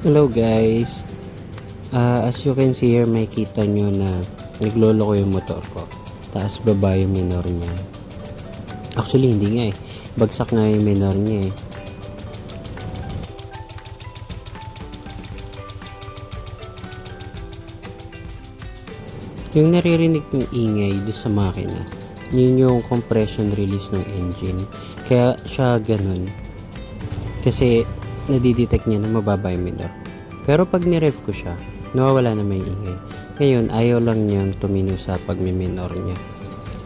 Hello guys. As you can see here, makita nyo na naglolo ko yung motor ko. Taas baba yung minor niya. Actually, hindi nga eh. Bagsak nga yung minor niya eh. Yung naririnig yung ingay doon sa makina, yun yung compression release ng engine. Kaya siya ganun. Kasi nadidetect niya na mababa yung minor. Pero pag ni-rev ko siya, nawawala na may ingay. Ngayon, ayaw lang niyang tumino sa pag-minor niya.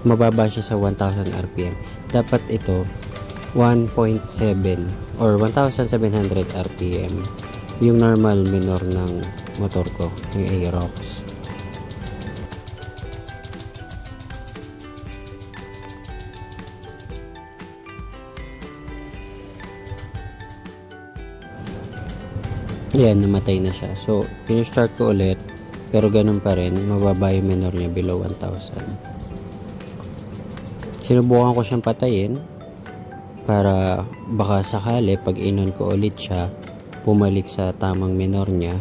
Mababa siya sa 1000 RPM. Dapat ito 1.7 or 1700 RPM. Yung normal minor ng motor ko, yung Aerox. Yan, namatay na siya. So, pinustart ko ulit. Pero ganun pa rin. Mababa yung minor niya below 1,000. Sinubukan ko siyang patayin. Para baka sakali, pag inon ko ulit siya, pumalik sa tamang minor niya.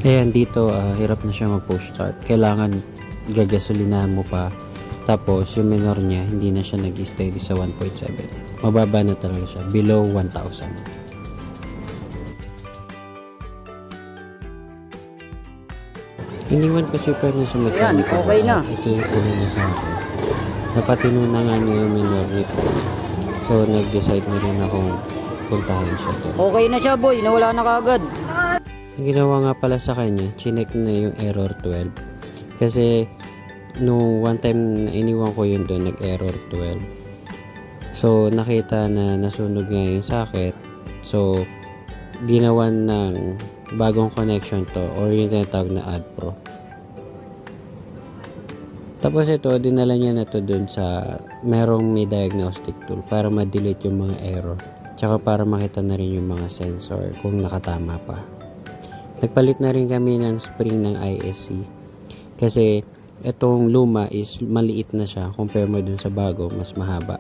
Ayan, dito, hirap na siya mag-push start. Kailangan gagasolinahan mo pa. Tapos, yung minor niya, hindi na siya nag-steady sa 1.7. Mababa na talaga siya. Below 1,000. Iniwan ko si Perno sa mekaniko. Ayan, okay na. Ito yung sinuna sa akin. Napatinuna nga niya yung minor nito. So, nag-decide na rin akong puntahan siya doon. Okay na siya boy, nawala na kagad. Ang ginawa nga pala sa kanya, chinek na yung error 12. Kasi, nung one time na iniwan ko yun doon, nag-error 12. So, nakita na nasunog nga yung socket. So, ginawan ng bagong connection to or yung tinatawag na AdPro. Tapos ito, dinala niya na to doon sa merong may diagnostic tool para ma-delete yung mga error. Tsaka para makita na rin yung mga sensor kung nakatama pa. Nagpalit na rin kami ng spring ng ISC. Kasi itong luma is maliit na siya compare mo dun sa bago, mas mahaba.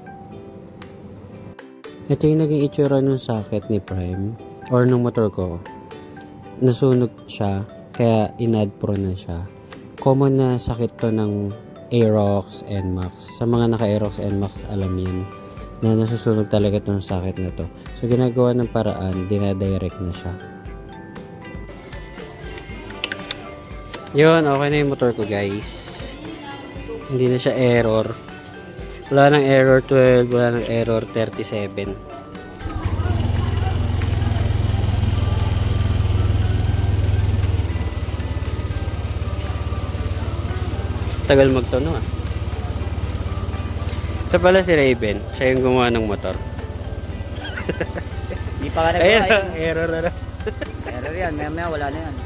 Ito yung naging itsura ng socket ni Prime or ng motor ko. Nasunog siya kaya in-add pro na siya. Common na sakit to ng Aerox NMAX. Sa mga naka-Aerox NMAX alam yan na nasusunog talaga itong socket na to. So ginagawa ng paraan, dinadirect na siya. Yun, okay na yung motor ko guys. Hindi na siya error. Wala nang error 12, wala nang error 37. Tagal magtono ah. Ito pala si Raven. Siya yung gumawa ng motor. Hindi pa ka Ayun, nagawa error na lang. Error yan, maya maya wala na yan.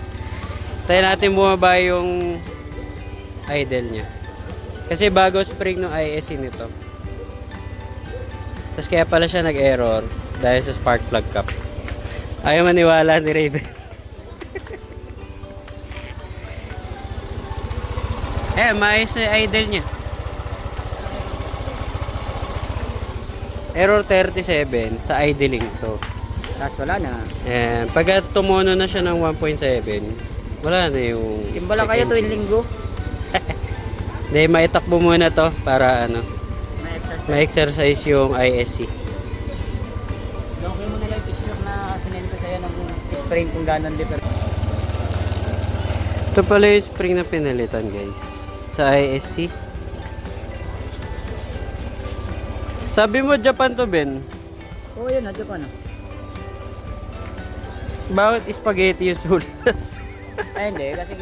Tayo natin bumaba yung idle niya. Kasi bago spring ng ISC nito. Tapos kaya pala siya nag-error dahil sa spark plug cap. Ayaw maniwala ni Raven. Maayos na idle niya. Error 37 sa idling to. Tapos wala na. Pagka tumuno na siya ng 1.7, wala na yung Simbala check kayo engine. tuwing linggo. Hindi, maitakbo muna to para ano, May exercise. ma-exercise yung ISC. Doon kayo mo nila yung picture na sinend ko sa'yo ng spring kung gano'n different. Ito pala yung spring na pinalitan guys sa ISC. Sabi mo Japan to, Ben? Oo yun, nadyo ko na. Bakit spaghetti yung sulat? Ay hindi, kasi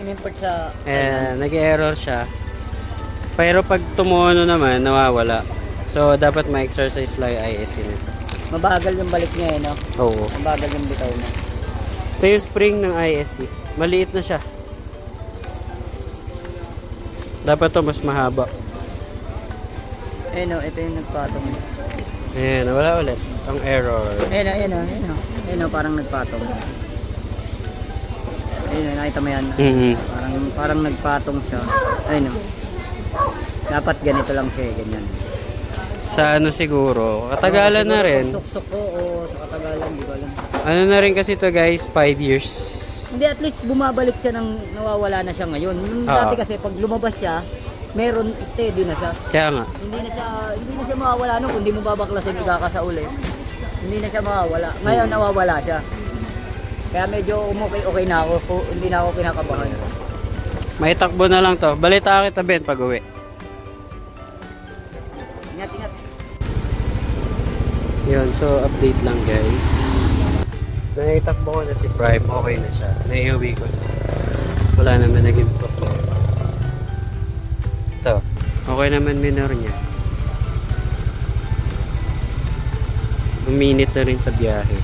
in-import sa... Nag-error siya. Pero pag tumuno naman, nawawala. So, dapat ma-exercise lang yung ISC nito. Mabagal yung balik niya eh, no? Oo. Mabagal yung bitaw niya. Ito yung spring ng ISC. Maliit na siya. Dapat to mas mahaba. Ayun o, ito yung nagpatong. Ayan, wala ulit. Ang error. Ayun o, parang nagpatong. Ayun o, nakita mo yan. Mhm. Parang nagpatong siya. Ayun o. Dapat ganito lang siya, ganyan. Sa ano siguro, katagalan na Siguro rin. Suksok ko o sa katagalan, di ko alam. Ano na rin kasi to guys, 5 years. Hindi, at least bumabalik siya nang nawawala na siya ngayon. Yung Ah. dati kasi pag lumabas siya, meron steady na siya. Kaya nga. Hindi na siya mawawala no kung di mo babaklasin ikakasauli. Hindi na siya mawawala. Ngayon nawawala siya. Kaya medyo okay na ako, hindi na ako kinakabahan. May takbo na lang to. Balita kita Ben pag uwi. Ingat, ingat. Yun, so update lang guys. Naitakbo ko na si Prime, okay na siya. Naiuwi ko na. Wala naman naging problema. Ito, okay naman minor niya. Uminit na rin sa biyahe.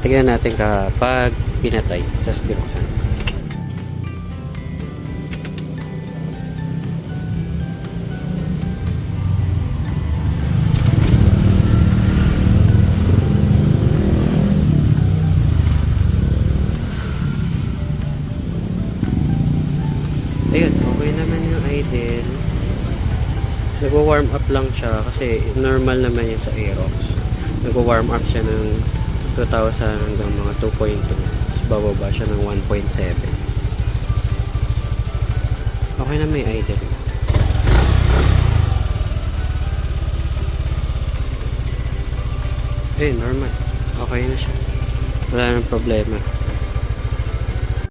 Tignan natin kapag pinatay, tapos binuksan. Ayun, okay naman yung idle. Nag-warm up lang siya kasi normal naman yan sa Aerox. Nag-warm up siya ng 2,000 hanggang mga 2.2. Tapos bababa siya ng 1.7. Okay na may idle. Ayun, normal. Okay na siya. Wala nang problema.